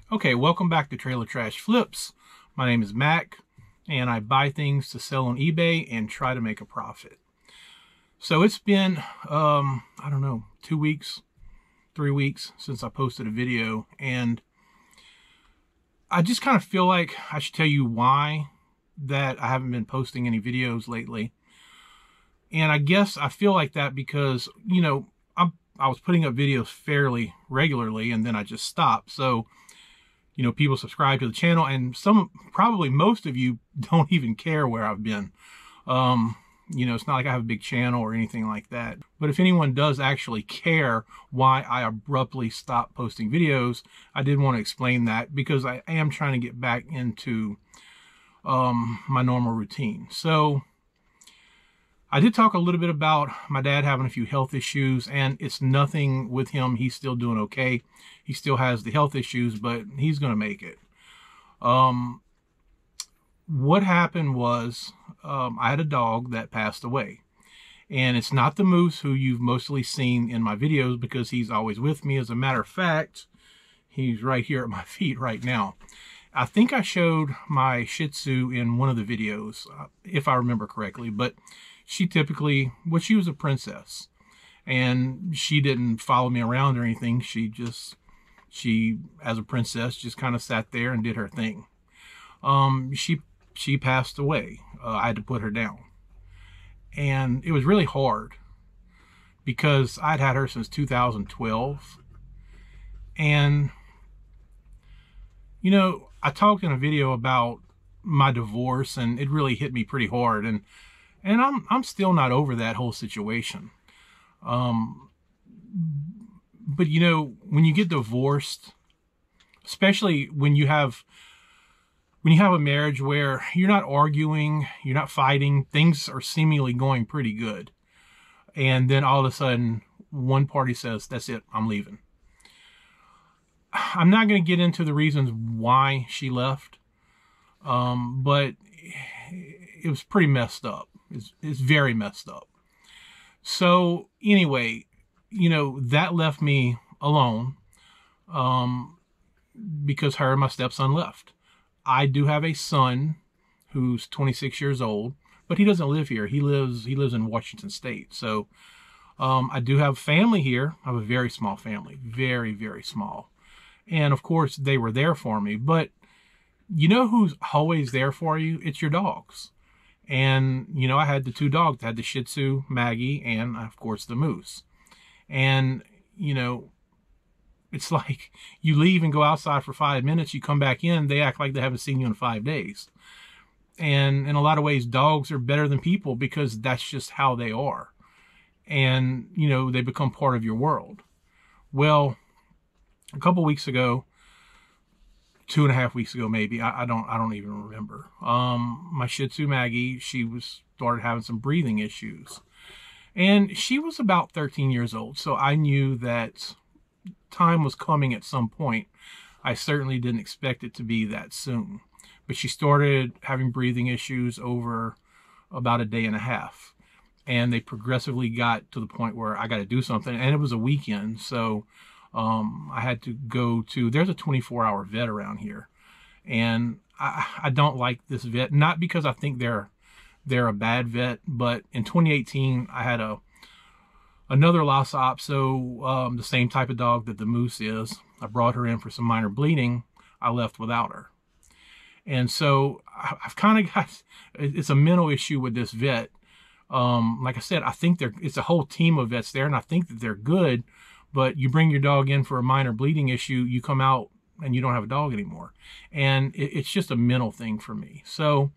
Okay, welcome back to Trailer Trash Flips. My name is Mac, and I buy things to sell on eBay and try to make a profit. So it's been, I don't know, 2 weeks, 3 weeks since I posted a video, and I just kind of feel like I should tell you why that I haven't been posting any videos lately. And I guess I feel like that because, I was putting up videos fairly regularly, and then I just stopped. So people subscribe to the channel, and probably most of you don't even care where I've been. It's not like I have a big channel or anything like that. But if anyone does actually care why I abruptly stopped posting videos, I did want to explain that because I am trying to get back into my normal routine. So I did talk a little bit about my dad having a few health issues, and it's nothing with him. He's still doing okay. He still has the health issues, but he's going to make it. What happened was I had a dog that passed away. And it's not the Moose who you've mostly seen in my videos because he's always with me. As a matter of fact, he's right here at my feet right now. I think I showed my Shih Tzu in one of the videos, if I remember correctly, but she was a princess, and she didn't follow me around or anything. She, as a princess, just kind of sat there and did her thing. She passed away. I had to put her down. And it was really hard because I'd had her since 2012. And, I talked in a video about my divorce, and it really hit me pretty hard. And I'm still not over that whole situation. But when you get divorced, especially when you have a marriage where you're not arguing, you're not fighting, things are seemingly going pretty good, and then all of a sudden one party says, "That's it, I'm leaving." I'm not going to get into the reasons why she left, but it was pretty messed up. It's very messed up. So anyway, that left me alone because her and my stepson left. I do have a son who's 26 years old, but he doesn't live here. He lives in Washington State. So I do have family here. I have a very small family, very, very small. And of course, they were there for me. But you know who's always there for you? It's your dogs. And, I had the two dogs. I had the Shih Tzu, Maggie, and, of course, the Moose. And, it's like you leave and go outside for 5 minutes, you come back in, they act like they haven't seen you in 5 days. And in a lot of ways, dogs are better than people because that's just how they are. And, they become part of your world. Well, a couple weeks ago, 2.5 weeks ago, maybe, I don't even remember. My Shih Tzu Maggie, she started having some breathing issues, and she was about 13 years old. So I knew that time was coming at some point. I certainly didn't expect it to be that soon, but she started having breathing issues over about a day and a half, and they progressively got to the point where I got to do something. And it was a weekend, so I had to go to, there's a 24-hour vet around here. And I don't like this vet, not because I think they're a bad vet, but in 2018, I had another Lhasa Apso, the same type of dog that the Moose is. I brought her in for some minor bleeding. I left without her. And so I've kind of got, it's a mental issue with this vet. Like I said, I think it's a whole team of vets there, and I think that they're good. But you bring your dog in for a minor bleeding issue, you come out and you don't have a dog anymore. And it's just a mental thing for me. So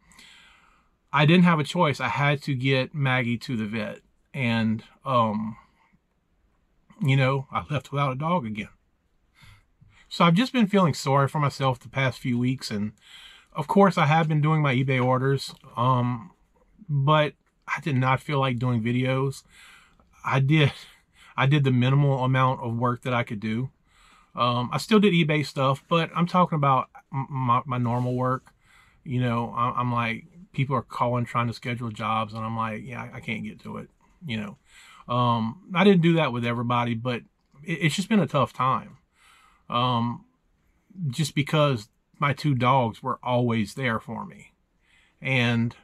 I didn't have a choice. I had to get Maggie to the vet. And, I left without a dog again. So I've just been feeling sorry for myself the past few weeks. And of course, I have been doing my eBay orders. But I did not feel like doing videos. I did the minimal amount of work that I could do. I still did eBay stuff, but I'm talking about my normal work. I'm like, people are calling, trying to schedule jobs, and I'm like, yeah, I can't get to it. I didn't do that with everybody, but it's just been a tough time. just because my two dogs were always there for me. And,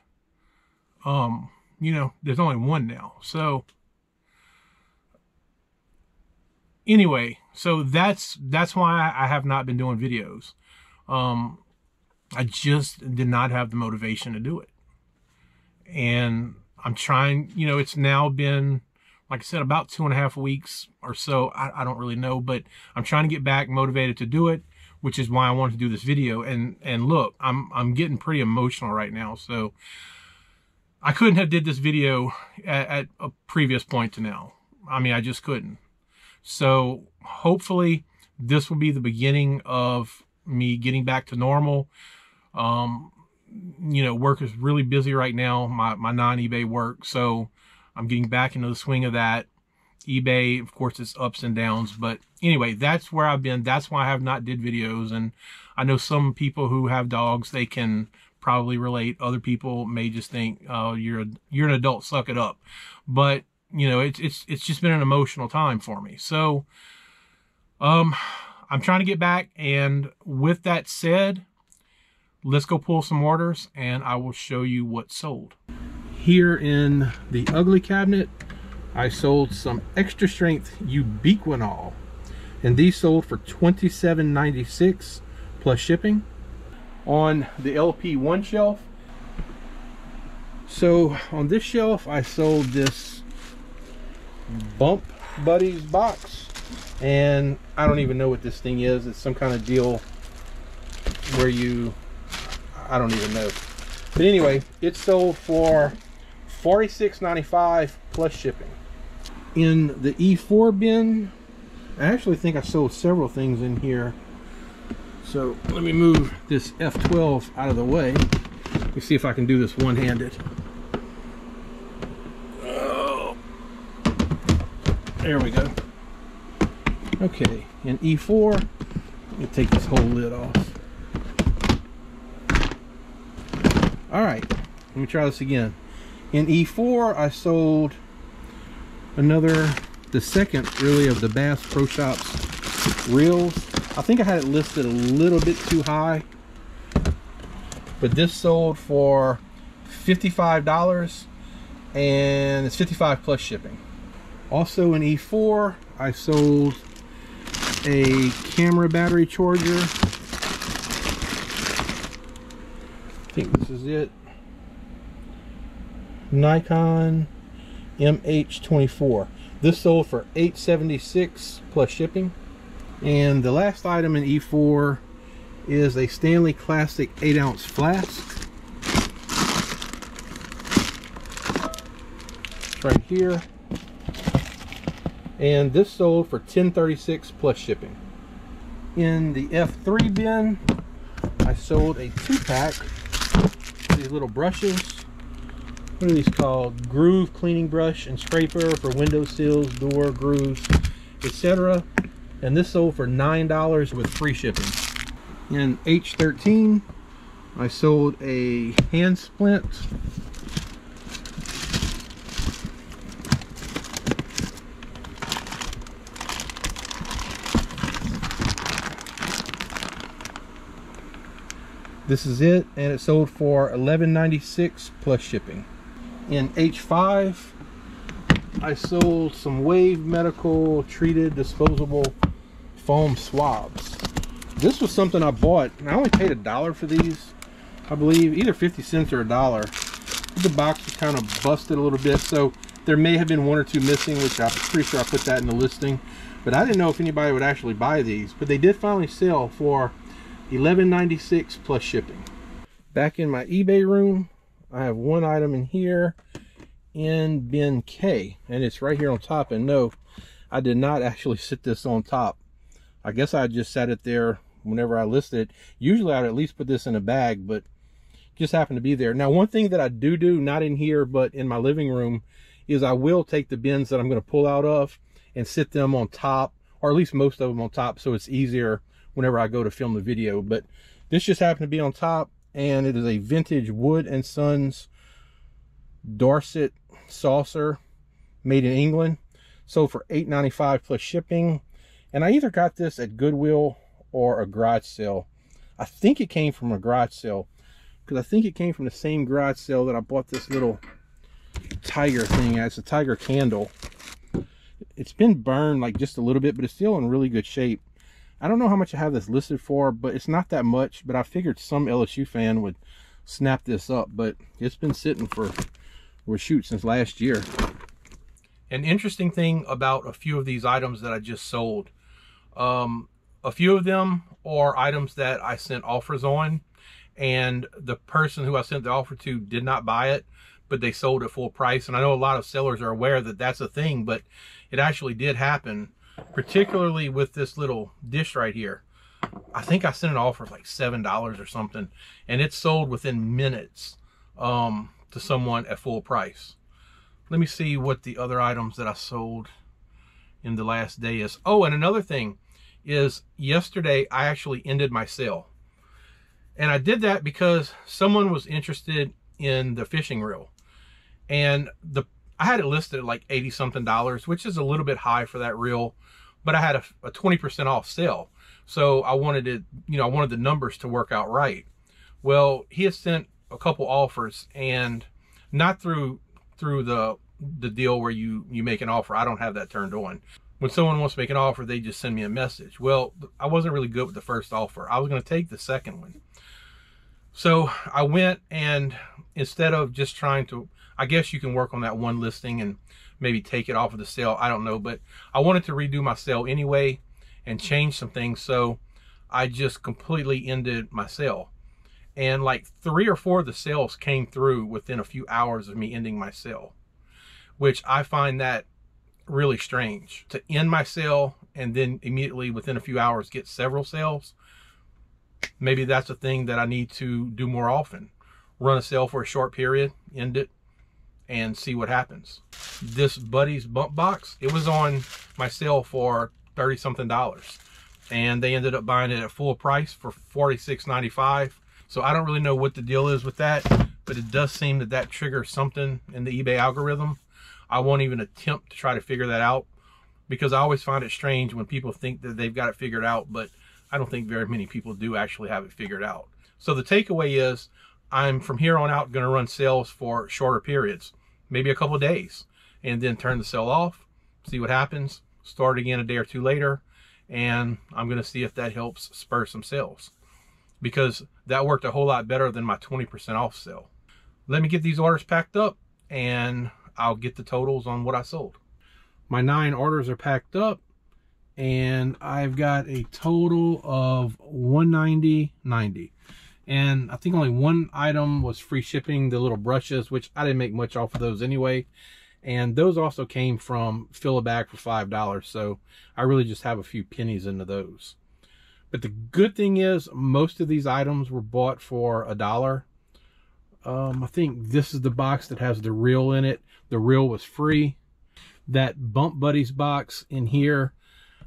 you know, there's only one now. So anyway, so that's why I have not been doing videos. I just did not have the motivation to do it. And I'm trying, you know, it's now been, like I said, about 2.5 weeks or so. I don't really know, but I'm trying to get back motivated to do it, which is why I wanted to do this video. And look, I'm getting pretty emotional right now. So I couldn't have did this video at a previous point to now. I mean, I just couldn't. So hopefully this will be the beginning of me getting back to normal. You know, work is really busy right now, my non-eBay work. So I'm getting back into the swing of that. eBay, of course, it's ups and downs. But anyway, that's where I've been. That's why I have not did videos. And I know some people who have dogs, they can probably relate. Other people may just think, oh, you're an adult, suck it up. But, you know, it's just been an emotional time for me. So I'm trying to get back. And with that said, let's go pull some orders and I will show you what sold. Here in the ugly cabinet, I sold some extra strength ubiquinol, and these sold for $27.96 plus shipping. On the LP1 shelf, so on this shelf I sold this Bump Buddies box, and I don't even know what this thing is. It's some kind of deal where I don't even know. But anyway, it sold for $46.95 plus shipping. In the E4 bin, I actually think I sold several things in here. So let me move this F12 out of the way. Let me see if I can do this one-handed. Oh, there we go. Okay, in E4, let me take this whole lid off. All right, let me try this again. In E4, I sold the second really of the Bass Pro Shops reels. I think I had it listed a little bit too high, but this sold for $55, and it's $55 plus shipping. Also in E4, I sold a camera battery charger. I think this is it. Nikon MH24. This sold for $8.76 plus shipping. And the last item in E4 is a Stanley Classic 8-ounce flask. It's right here. And this sold for $10.36 plus shipping. In the F3 bin, I sold a 2-pack of these little brushes. What are these called? Groove cleaning brush and scraper for window sills, door grooves, etc. And this sold for $9 with free shipping. In H13, I sold a hand splint. This is it, and it sold for $11.96 plus shipping. In H5, I sold some Wave Medical treated disposable foam swabs. This was something I bought, and I only paid $1 for these, I believe, either 50 cents or $1. The box was kind of busted a little bit, so there may have been 1 or 2 missing, which I'm pretty sure I put that in the listing. But I didn't know if anybody would actually buy these, but they did finally sell for $11.96 plus shipping. Back in my eBay room, I have one item in here in bin K, and it's right here on top. And no, I did not actually sit this on top. I guess I just sat it there whenever I listed it. Usually I'd at least put this in a bag, but just happened to be there. Now, one thing that I do, not in here, but in my living room, is I will take the bins that I'm going to pull out of and sit them on top, or at least most of them on top, so it's easier whenever I go to film the video. But this just happened to be on top, and it is a vintage Wood & Sons Dorset saucer made in England. Sold for $8.95 plus shipping. And I either got this at Goodwill or a garage sale. I think it came from a garage sale, because I think it came from the same garage sale that I bought this little tiger thing at. It's a tiger candle. It's been burned like just a little bit, but it's still in really good shape. I don't know how much I have this listed for, but it's not that much. But I figured some LSU fan would snap this up, but it's been sitting for, well, shoot, since last year. An interesting thing about a few of these items that I just sold, a few of them are items that I sent offers on, and the person who I sent the offer to did not buy it, but they sold at full price. And I know a lot of sellers are aware that that's a thing, but it actually did happen, particularly with this little dish right here. I think I sent an offer of like $7 or something, and it sold within minutes to someone at full price. Let me see what the other items that I sold in the last day is. Oh, and another thing is, yesterday I actually ended my sale. And I did that because someone was interested in the fishing reel. And I had it listed at like 80 something dollars, which is a little bit high for that reel, but I had a 20% off sale. So I wanted it, you know, I wanted the numbers to work out right. Well, he has sent a couple offers, and not through the deal where you make an offer. I don't have that turned on. When someone wants to make an offer, they just send me a message. Well, I wasn't really good with the first offer. I was going to take the second one. So I went, and instead of just trying to, I guess you can work on that one listing and maybe take it off of the sale. I don't know, but I wanted to redo my sale anyway and change some things. So I just completely ended my sale. And like 3 or 4 of the sales came through within a few hours of me ending my sale, which I find that really strange, to end my sale and then immediately within a few hours get several sales. Maybe that's a thing that I need to do more often. Run a sale for a short period, end it, and see what happens. This Buddy's Bump Box, it was on my sale for 30 something dollars, and they ended up buying it at full price for $46.95. So I don't really know what the deal is with that, but it does seem that that triggers something in the eBay algorithm. I won't even attempt to try to figure that out, because I always find it strange when people think that they've got it figured out, but I don't think very many people do actually have it figured out. So the takeaway is, I'm from here on out going to run sales for shorter periods, maybe a couple of days, and then turn the sale off, see what happens, start again a day or two later, and I'm going to see if that helps spur some sales, because that worked a whole lot better than my 20% off sale. Let me get these orders packed up, and I'll get the totals on what I sold. My 9 orders are packed up, and I've got a total of $190.90. And I think only one item was free shipping, the little brushes, which I didn't make much off of those anyway. And those also came from Fill a Bag for $5. So I really just have a few pennies into those. But the good thing is, most of these items were bought for $1. I think this is the box that has the reel in it. The reel was free. That Bump Buddies box in here,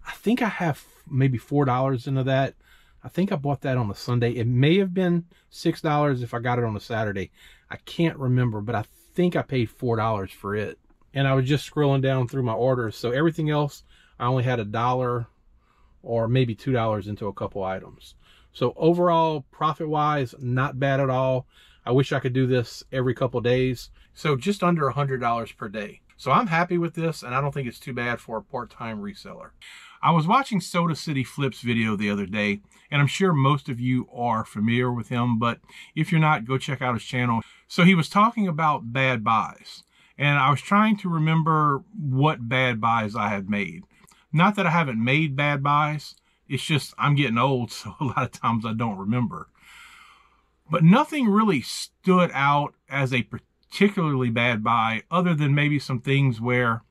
I think I have maybe $4 into that. I think I bought that on a Sunday. It may have been $6 if I got it on a Saturday. I can't remember, but I think I paid $4 for it. And I was just scrolling down through my orders. So everything else, I only had $1 or maybe $2 into a couple items. So overall, profit-wise, not bad at all. I wish I could do this every couple days. So just under $100 per day. So I'm happy with this, and I don't think it's too bad for a part-time reseller. I was watching Soda City Flip's video the other day, and I'm sure most of you are familiar with him, but if you're not, go check out his channel. So he was talking about bad buys, and I was trying to remember what bad buys I had made. Not that I haven't made bad buys, it's just I'm getting old, so a lot of times I don't remember. But nothing really stood out as a particularly bad buy, other than maybe some things where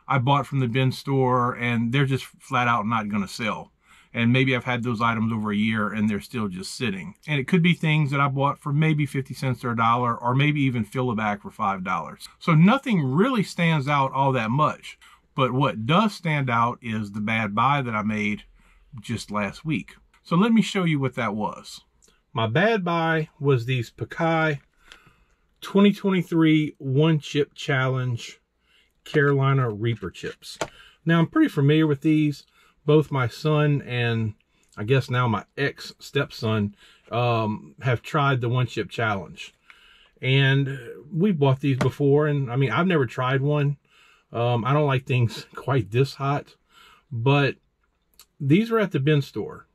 I bought from the bin store and they're just flat out not going to sell. And maybe I've had those items over a year and they're still just sitting. And it could be things that I bought for maybe 50 cents or $1, or maybe even Fill a Bag for $5. So nothing really stands out all that much. But what does stand out is the bad buy that I made just last week. So let me show you what that was. My bad buy was these Pacai 2023 One Chip Challenge Carolina Reaper chips. Now, I'm pretty familiar with these. Both my son and I guess now my ex-stepson, have tried the one chip challenge. And we've bought these before, and I mean, I've never tried one. I don't like things quite this hot, but these were at the bin store.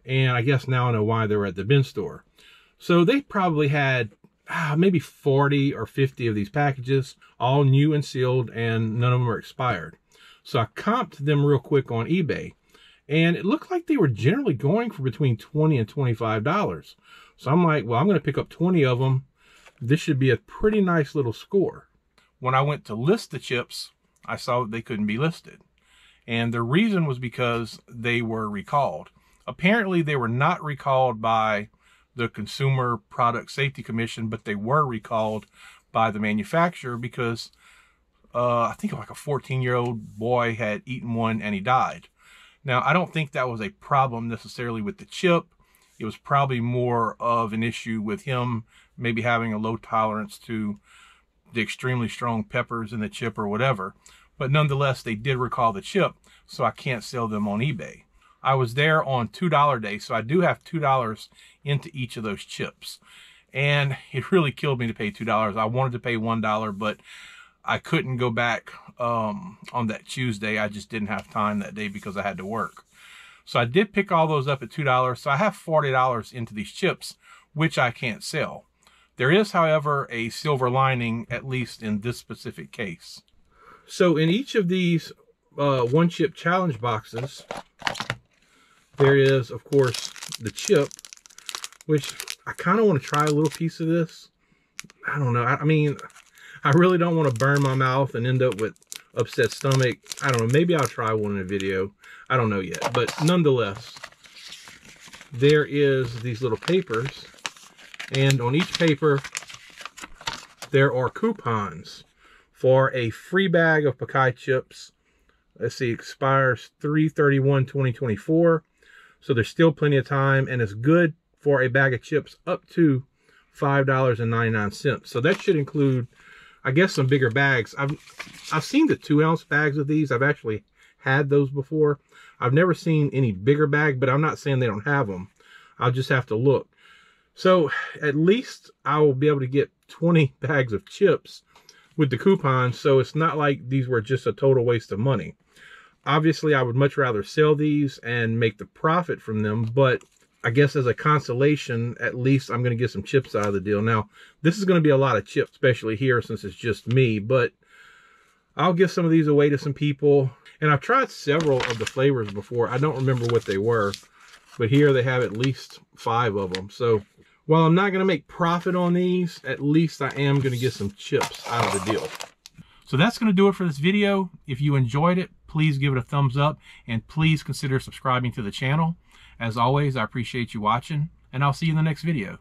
And I guess now I know why they were at the bin store. So they probably had maybe 40 or 50 of these packages, all new and sealed, and none of them are expired. So I comped them real quick on eBay, and it looked like they were generally going for between $20 and $25. So I'm like, well, I'm going to pick up 20 of them. This should be a pretty nice little score. When I went to list the chips, I saw that they couldn't be listed. And the reason was because they were recalled. Apparently, they were not recalled by the Consumer Product Safety Commission, but they were recalled by the manufacturer because I think like a 14-year-old boy had eaten one and he died. Now, I don't think that was a problem necessarily with the chip. It was probably more of an issue with him maybe having a low tolerance to the extremely strong peppers in the chip or whatever. But nonetheless, they did recall the chip, so I can't sell them on eBay. I was there on $2 day, so I do have $2 into each of those chips. And it really killed me to pay $2. I wanted to pay $1, but I couldn't go back on that Tuesday. I just didn't have time that day because I had to work. So I did pick all those up at $2. So I have $40 into these chips, which I can't sell. There is, however, a silver lining, at least in this specific case. So in each of these one chip challenge boxes, there is, of course, the chip, which I kind of want to try a little piece of this. I don't know. I mean, I really don't want to burn my mouth and end up with upset stomach. I don't know. Maybe I'll try one in a video. I don't know yet. But nonetheless, there is these little papers. And on each paper, there are coupons for a free bag of Pacay chips. Let's see, expires 3/31/2024. So there's still plenty of time, and it's good for a bag of chips up to $5.99. So that should include, I guess, some bigger bags. I've seen the 2-ounce bags of these. I've actually had those before. I've never seen any bigger bag, but I'm not saying they don't have them. I'll just have to look. So at least I will be able to get 20 bags of chips with the coupons. So it's not like these were just a total waste of money. Obviously, I would much rather sell these and make the profit from them, but I guess as a consolation, at least I'm going to get some chips out of the deal. Now, this is going to be a lot of chips, especially here since it's just me, but I'll give some of these away to some people. And I've tried several of the flavors before. I don't remember what they were, but here they have at least 5 of them. So while I'm not going to make profit on these, at least I am going to get some chips out of the deal. So that's going to do it for this video. If you enjoyed it, please give it a thumbs up, and please consider subscribing to the channel. As always, I appreciate you watching, and I'll see you in the next video.